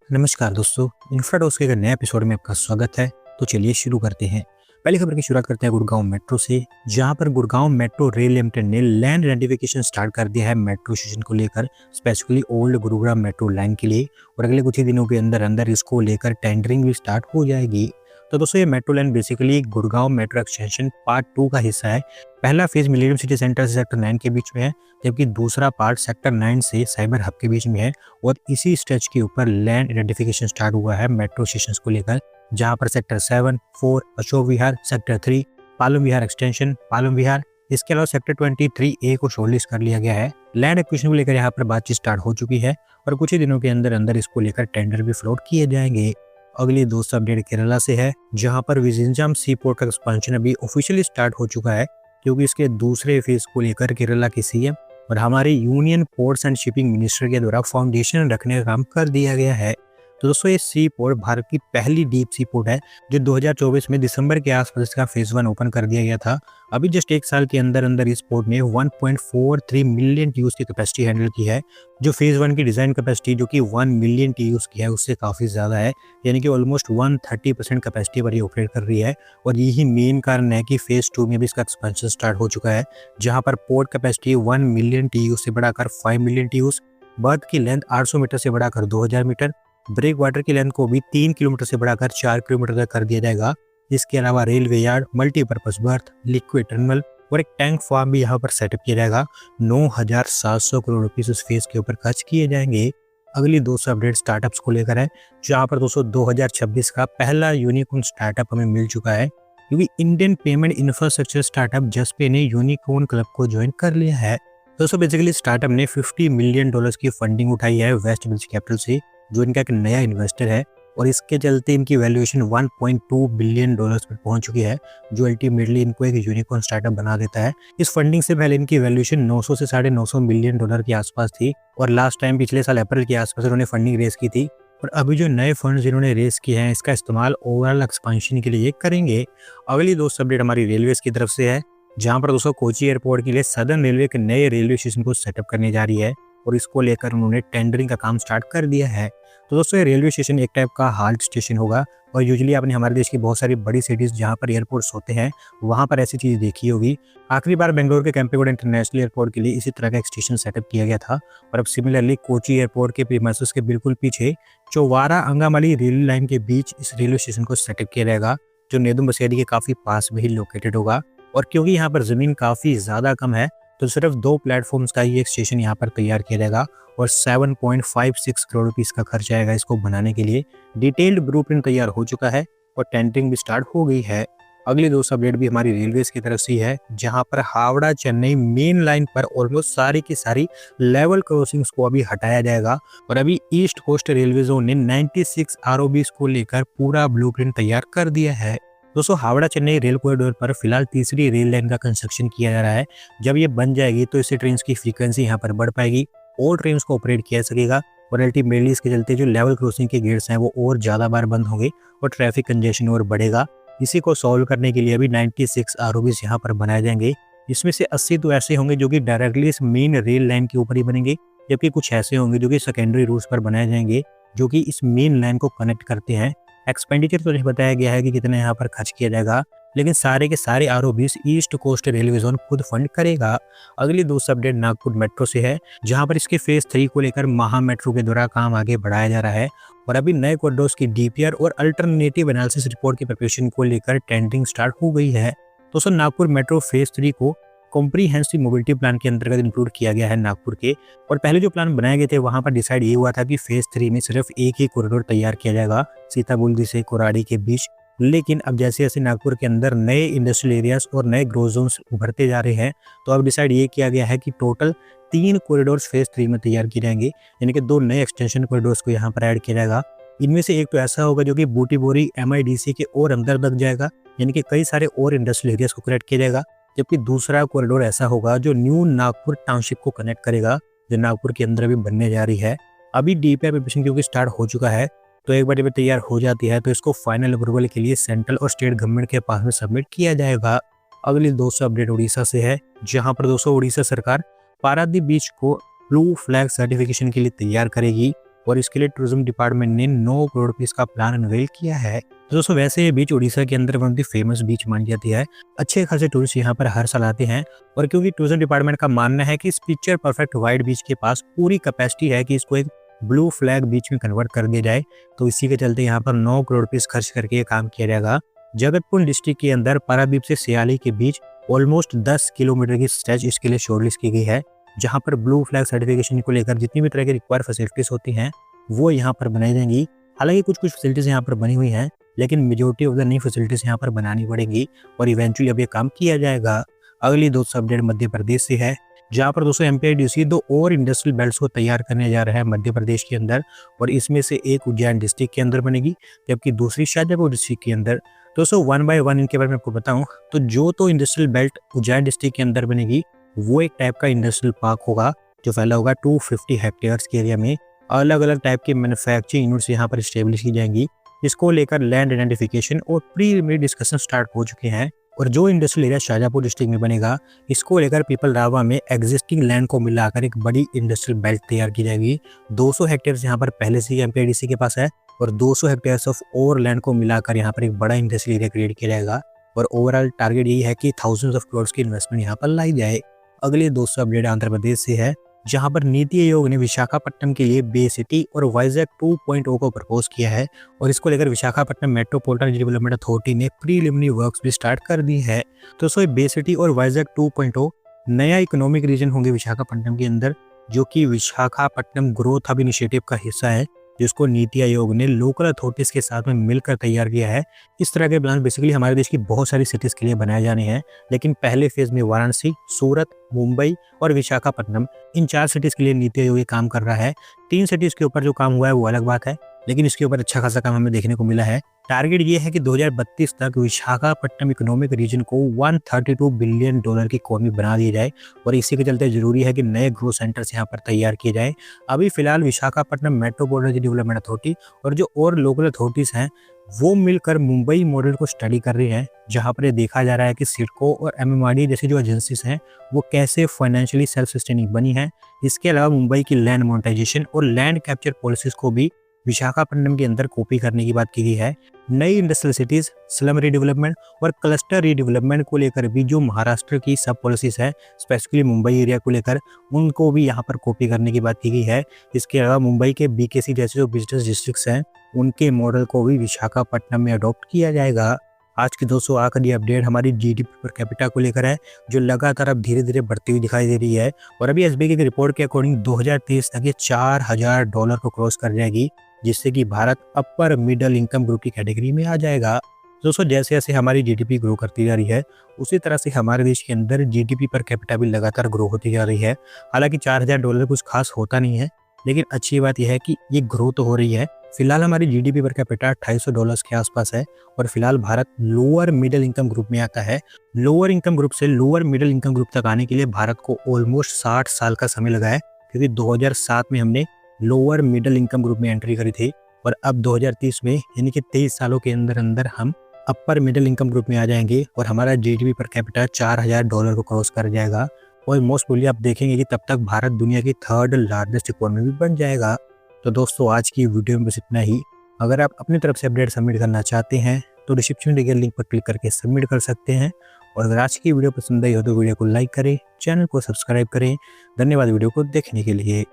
नमस्कार दोस्तों, इंफ्राडॉक्स के एक नए एपिसोड में आपका स्वागत है। तो चलिए शुरू करते हैं। पहली खबर की शुरुआत करते हैं गुड़गांव मेट्रो से, जहां पर गुड़गांव मेट्रो रेल लिमिटेड ने लैंड आइडेंटिफिकेशन स्टार्ट कर दिया है मेट्रो स्टेशन को लेकर, specifically old Gurugram metro line के लिए। और अगले कुछ ही दिनों के अंदर अंदर इसको लेकर टेंडरिंग भी स्टार्ट हो जाएगी। तो दोस्तों, ये metro line basically Gurgaon metro extension part 2 का हिस्सा है। पहला फेज मिलेनियम सिटी सेंटर से सेक्टर 9 के बीच में है, जबकि दूसरा पार्ट सेक्टर 9 से साइबर हब के बीच में है। और इसी स्ट्रेच के ऊपर लैंड आइडेंटिफिकेशन स्टार्ट हुआ है मेट्रो स्टेशन को लेकर, जहां पर सेक्टर 7, 4 अशोक विहार, सेक्टर 3 पालम विहार एक्सटेंशन पालम विहार, इसके अलावा सेक्टर 23A को शॉर्टलिस्ट कर लिया गया है। लैंड एक्विजिशन को लेकर यहाँ पर बातचीत स्टार्ट हो चुकी है और कुछ ही दिनों के अंदर अंदर इसको लेकर टेंडर भी फ्लोट किए जाएंगे। अगली दोस्तों अपडेट केरला से है, जहां पर विजिंजाम सी पोर्ट का एक्सपेंशन अभी ऑफिशियली स्टार्ट हो चुका है, क्योंकि इसके दूसरे फेज को लेकर केरला के सीएम और हमारे union ports and shipping minister के द्वारा फाउंडेशन रखने का काम कर दिया गया है। तो दोस्तों, ये सी पोर्ट भारत की पहली डीप सी पोर्ट है, जो 2024 में दिसंबर के आसपास इसका फेज 1 ओपन कर दिया गया था। अभी जस्ट एक साल के अंदर अंदर इस पोर्ट ने 1.43 मिलियन टीयूज की कैपेसिटी हैंडल की है, जो फेज 1 की डिजाइन कैपेसिटी जो कि 1 मिलियन टीयूज की है उससे काफी ज्यादा है, यानी कि ऑलमोस्ट 130% कैपेसिटी पर ये ऑपरेट कर रही है। और यही मेन कारण है कि फेज 2 में भी इसका एक्सपेंशन स्टार्ट हो चुका है, जहां पर पोर्ट कैपेसिटी 1 मिलियन टीयूज से बढ़ाकर 5 मिलियन टीयूज, बर्थ की लेंथ 800 मीटर से बढ़ाकर 2000 मीटर, ब्रेक वाटर की लेंथ को भी 3 किलोमीटर से बढ़ाकर 4 किलोमीटर तक कर दिया जाएगा। इसके अलावा railway yard, multipurpose birth, liquid terminal और एक टैंक फार्म भी यहाँ पर सेटअप किया जाएगा। 9,700 करोड़ रुपीस इस फेज के ऊपर खर्च किए जाएंगे। अगली 200 अपडेट स्टार्टअप्स को लेकर है, जहाँ पर 2026 का पहला यूनिकॉर्न स्टार्टअप हमें मिल चुका है, क्योंकि इंडियन पेमेंट इंफ्रास्ट्रक्चर स्टार्टअप जस्पे ने यूनिकॉर्न क्लब को ज्वाइन कर लिया है। दोस्तों, बेसिकली स्टार्टअप ने $50 मिलियन की फंडिंग उठाई है वेस्ट ब्रिज कैपिटल से, जो इनका एक नया इन्वेस्टर है। और इसके चलते इनकी वैल्यूएशन 1.2 बिलियन डॉलर्स पर पहुंच चुकी है, जो अल्टीमेटली इनको एक यूनिकॉर्न स्टार्टअप बना देता है। इस फंडिंग से पहले इनकी वैल्यूएशन 900 से $950 मिलियन के आसपास थी, और लास्ट टाइम पिछले साल अप्रैल के आसपास इन्होंने फंडिंग रेस की थी। और अभी जो नए फंड्स इन्होंने रेस किए हैं, इसका इस्तेमाल ओवरऑल एक्सपेंशन के लिए करेंगे। अगली दोस्त अपडेट हमारी रेलवेज की तरफ से है, जहां पर दोस्तों कोची एयरपोर्ट के लिए सदर्न रेलवे के नए रेलवे स्टेशन को सेटअप करने जा रही है, और इसको लेकर उन्होंने टेंडरिंग का काम स्टार्ट कर दिया है। तो दोस्तों, ये रेलवे स्टेशन एक टाइप का हाल्ट स्टेशन होगा, और यूजुअली आपने हमारे देश की बहुत सारी बड़ी सिटीज जहाँ पर एयरपोर्ट्स होते हैं वहाँ पर ऐसी चीज़ देखी होगी। आखिरी बार बेंगलुरु के केम्पेगौड़ा इंटरनेशनल एयरपोर्ट के लिए इसी तरह का एक स्टेशन सेटअप किया गया था, और अब सिमिलरली कोची एयरपोर्ट के प्रीमाइसेस के बिल्कुल पीछे चौवारा अंगामाली रेलवे लाइन के बीच इस रेलवे स्टेशन को सेटअप किया जाएगा, जो नेदुम बसेरी के काफ़ी पास में ही लोकेटेड होगा। और क्योंकि यहाँ पर ज़मीन काफ़ी ज़्यादा कम है, तो सिर्फ 2 प्लेटफॉर्म्स का ही एक स्टेशन यहाँ पर तैयार किया जाएगा, और 7.56 करोड़ रुपीस का खर्च आएगा इसको बनाने के लिए। डिटेल्ड ब्लूप्रिंट तैयार हो चुका है और टेंडरिंग भी स्टार्ट हो गई है। अगली दोस्त अपडेट भी हमारी रेलवेज की तरफ से ही है, जहां पर हावड़ा चेन्नई मेन लाइन पर ऑलमोस्ट सारी की सारी लेवल क्रॉसिंग्स को अभी हटाया जाएगा। और अभी ईस्ट कोस्ट रेलवे जोन ने 96 आरओबीज को लेकर पूरा ब्लूप्रिंट तैयार कर दिया है। दोस्तों, हावड़ा चेन्नई रेल कॉरिडोर पर फिलहाल तीसरी रेल लाइन का कंस्ट्रक्शन किया जा रहा है। जब ये बन जाएगी तो इससे ट्रेन की फ्रीक्वेंसी यहाँ पर बढ़ पाएगी और ट्रेन को ऑपरेट किया सकेगा, और अल्टीमेटली इसके चलते जो लेवल क्रॉसिंग के गेट्स हैं वो और ज़्यादा बार बंद होंगे और ट्रैफिक कंजेशन और बढ़ेगा। इसी को सॉल्व करने के लिए अभी 96 आरओबीज यहाँ पर बनाए जाएंगे। इसमें से 80 तो ऐसे होंगे जो कि डायरेक्टली इस मेन रेल लाइन के ऊपर ही बनेंगे, जबकि कुछ ऐसे होंगे जो कि सेकेंडरी रूट्स पर बनाए जाएंगे, जो कि इस मेन लाइन को कनेक्ट करते हैं। एक्सपेंडिचर तो नहीं बताया गया है कि कितना यहाँ पर खर्च किया जाएगा, लेकिन सारे के सारे आरओबीज ईस्ट कोस्ट रेलवे जोन खुद फंड करेगा। अगली दोस्त अपडेट नागपुर मेट्रो से है, जहां पर इसके फेज 3 को लेकर महा मेट्रो के द्वारा काम आगे बढ़ाया जा रहा है, और अभी नए कॉरिडोर्स की डीपीआर और अल्टरनेटिव एनालिसिस रिपोर्ट की प्रिपरेशन को लेकर टेंडरिंग स्टार्ट हो गई है। दोस्तों, नागपुर मेट्रो फेज 3 को कॉम्प्रीहेंसिव मोबिलिटी प्लान के अंतर्गत इंक्लूड किया गया है नागपुर के। और पहले जो प्लान बनाए गए थे वहां पर डिसाइड ये हुआ था कि फेज 3 में सिर्फ एक ही कॉरिडोर तैयार किया जाएगा, सीताबुल्दी से कोराडी के बीच। लेकिन अब जैसे जैसे नागपुर के अंदर नए इंडस्ट्रियल एरियाज और नए ग्रो जोन्स उभरते जा रहे हैं, तो अब डिसाइड ये किया गया है कि टोटल 3 कॉरिडोर्स फेज 3 में तैयार किए जाएंगे, यानी कि 2 नए एक्सटेंशन कॉरिडोर्स को यहाँ पर ऐड किया जाएगा। इनमें से एक तो ऐसा होगा जो कि बूटीबोरी MIDC के और अंदर तक जाएगा, यानी कि कई सारे और इंडस्ट्रियल एरियाज को कनेक्ट किया जाएगा, जबकि दूसरा कॉरिडोर ऐसा होगा जो न्यू नागपुर टाउनशिप को कनेक्ट करेगा, जो नागपुर के अंदर भी बनने जा रही है। अभी डीपीआर प्रिपरेशन क्योंकि स्टार्ट हो चुका है, तो एक बार जब तैयार हो जाती है तो इसको फाइनल अप्रूवल के लिए सेंट्रल और स्टेट गवर्नमेंट के पास में सबमिट किया जाएगा। अगली दोस्तों अपडेट उड़ीसा से है, जहां पर दोस्तों उड़ीसा सरकार पारादीप बीच को ब्लू फ्लैग सर्टिफिकेशन के लिए तैयार करेगी। और इसके लिए टूरिज्म डिपार्टमेंट ने 9 करोड़ रुपीस का प्लान अनवेल किया है। तो दोस्तों वैसे ये बीच उड़ीसा के अंदर one of the famous beach मानी जाती है। अच्छे खासे टूरिस्ट यहाँ पर हर साल आते हैं और क्योंकि टूरिज्म डिपार्टमेंट का मानना है कि इस पिक्चर परफेक्ट वाइट बीच के पास पूरी कैपेसिटी है कि इसको एक ब्लू फ्लैग बीच में कन्वर्ट कर दिया जाए, तो इसी के चलते यहाँ पर 9 करोड़ रुपीस खर्च करके ये काम किया जाएगा। जगतपुर डिस्ट्रिक्ट के अंदर पारादीप से सियाली के बीच ऑलमोस्ट 10 किलोमीटर की स्ट्रेच इसके लिए शॉर्टलिस्ट की गई है, जहां पर ब्लू फ्लैग सर्टिफिकेशन को लेकर जितनी भी तरह की रिक्वायर्ड फैसिलिटीज होती हैं वो यहाँ पर बनाई जाएंगी। हालांकि कुछ फैसिलिटीज यहाँ पर बनी हुई हैं, लेकिन मेजोरिटी ऑफ द नई फैसिलिटीज यहाँ पर बनानी पड़ेंगी और इवेंचुअली अब ये काम किया जाएगा। अगली दोस्तों अपडेट मध्य प्रदेश से है, जहाँ पर दोस्तों एमपीआईडीसी 2 और इंडस्ट्रियल बेल्ट्स को तैयार करने जा रहा है मध्य प्रदेश के अंदर, और इसमें से एक उज्जैन डिस्ट्रिक्ट के अंदर बनेगी जबकि दूसरी शाजापुर डिस्ट्रिक्ट के अंदर। दोस्तों 1 बाय 1 इनके बारे में आपको बताऊं तो जो तो इंडस्ट्रियल बेल्ट उज्जैन डिस्ट्रिक्ट के अंदर बनेगी वो एक टाइप का इंडस्ट्रियल पार्क होगा जो फैला होगा 250 हेक्टेयर्स के एरिया में। अलग अलग टाइप के मैन्युफैक्चरिंग यूनिट्स यहाँ पर स्टेब्लिश की जाएंगी, जिसको लेकर लैंड आइडेंटिफिकेशन और प्रीलिमिनरी डिस्कशन स्टार्ट हो चुके हैं। और जो इंडस्ट्रियल एरिया शाजापुर डिस्ट्रिक्ट में बनेगा, इसको लेकर पीपल रावा में एग्जिस्टिंग लैंड को मिलाकर एक बड़ी इंडस्ट्रियल बेल्ट तैयार की जाएगी। 200 हेक्टेयर यहाँ पर पहले से ही एमपीआईडीसी के पास है और 200 हेक्टेयर ऑफ और लैंड को मिलाकर यहाँ पर एक बड़ा इंडस्ट्रियल एरिया क्रिएट किया जाएगा और ओवरऑल टारगेट यही है कि थाउजेंड्स ऑफ करोड़ की इन्वेस्टमेंट यहाँ पर लाई जाए। अगले दोस्तों अपडेट आंध्र प्रदेश से है, जहां पर नीति आयोग ने विशाखापट्टनम के लिए बे सिटी और वाइजैक 2.0 को प्रपोज किया है और इसको लेकर विशाखापट्टनम मेट्रोपॉलिटन डेवलपमेंट अथॉरिटी ने प्रीलिमिनरी वर्क्स भी स्टार्ट कर दी है। तो सो बे सिटी और वाइजैक 2.0 नया इकोनॉमिक रीजन होंगे विशाखापट्टनम के अंदर, जो कि विशाखापट्टनम ग्रोथ हब इनिशिएटिव का हिस्सा है, जिसको नीति आयोग ने लोकल अथॉरिटीज के साथ में मिलकर तैयार किया है। इस तरह के प्लान बेसिकली हमारे देश की बहुत सारी सिटीज के लिए बनाए जाने हैं, लेकिन पहले फेज में वाराणसी, सूरत, मुंबई और विशाखापट्टनम, इन 4 सिटीज के लिए नीति आयोग काम कर रहा है। 3 सिटीज के ऊपर जो काम हुआ है वो अलग बात है, लेकिन इसके ऊपर अच्छा खासा काम हमें देखने को मिला है। टारगेट ये है कि 2032 तक विशाखापट्टनम इकोनॉमिक रीजन को $132 बिलियन की इकोनॉमी बना दी जाए और इसी के चलते जरूरी है कि नए ग्रोथ सेंटर्स यहाँ पर तैयार किए जाए। अभी फिलहाल विशाखापट्टनम मेट्रोपॉलिटन डेवलपमेंट अथॉरिटी और जो और लोकल अथॉरिटीज हैं वो मिलकर मुंबई मॉडल को स्टडी कर रही हैं, जहाँ पर ये देखा जा रहा है कि सिडको और एमएमआरडी जैसी जो एजेंसीज हैं वो कैसे फाइनेंशियली सेल्फ सस्टेनिंग बनी है। इसके अलावा मुंबई की लैंड मोनेटाइजेशन और लैंड कैप्चर पॉलिसीज को भी विशाखापट्टनम के अंदर कॉपी करने की बात की गई है। नई इंडस्ट्रियल सिटीज, स्लम रीडेवलपमेंट और क्लस्टर रीडेवलपमेंट को लेकर भी जो महाराष्ट्र की सब पॉलिसीज है, स्पेसिफिकली मुंबई एरिया को लेकर, उनको भी यहाँ पर कॉपी करने की बात की गई है। इसके अलावा मुंबई के बीकेसी जैसे जो बिजनेस डिस्ट्रिक्ट्स हैं उनके मॉडल को भी विशाखापट्टनम में अडॉप्ट किया जाएगा। आज की दोस्तों आखिरी अपडेट हमारी जीडीपी पर कैपिटा को लेकर है, जो लगातार अब धीरे धीरे बढ़ती हुई दिखाई दे रही है और अभी एसबीआई की रिपोर्ट के अकॉर्डिंग 2023 तक ये $4000 को क्रॉस कर जाएगी, जिससे कि Bharat upper middle income group की कैटेगरी में आ जाएगा। दोस्तों जैसे जैसे हमारी जीडीपी ग्रो करती जा रही है उसी तरह से हमारे देश के अंदर जीडीपी पर कैपिटा भी लगातार ग्रो होती जा रही है। हालांकि $4000 कुछ खास होता नहीं है, लेकिन अच्छी बात यह है कि ये ग्रो तो हो रही है। फिलहाल हमारी जीडीपी पर कैपिटा $250 के आसपास है और फिलहाल Bharat lower middle income group में आता है। लोअर इनकम ग्रुप से लोअर मिडिल इनकम ग्रुप तक आने के लिए भारत को ऑलमोस्ट 60 साल का समय लगा है, क्योंकि 2007 में हमने लोअर मिडिल इनकम ग्रुप में एंट्री करी थी और अब 2030 में यानी कि 23 सालों के अंदर अंदर हम अपर मिडिल इनकम ग्रुप में आ जाएंगे और हमारा जीडीपी पर कैपिटा $4000 को क्रॉस कर जाएगा और मोस्ट प्रोबेबली आप देखेंगे कि तब तक भारत दुनिया की 3rd लार्जेस्ट इकोनॉमी भी बन जाएगा। तो दोस्तों आज की वीडियो में बस इतना ही। अगर आप अपनी तरफ से अपडेट सबमिट करना चाहते हैं तो डिस्क्रिप्शन में दिए लिंक पर क्लिक करके सबमिट कर सकते हैं और अगर आज की वीडियो पसंद आई हो तो वीडियो को लाइक करें, चैनल को सब्सक्राइब करें। धन्यवाद वीडियो को देखने के लिए।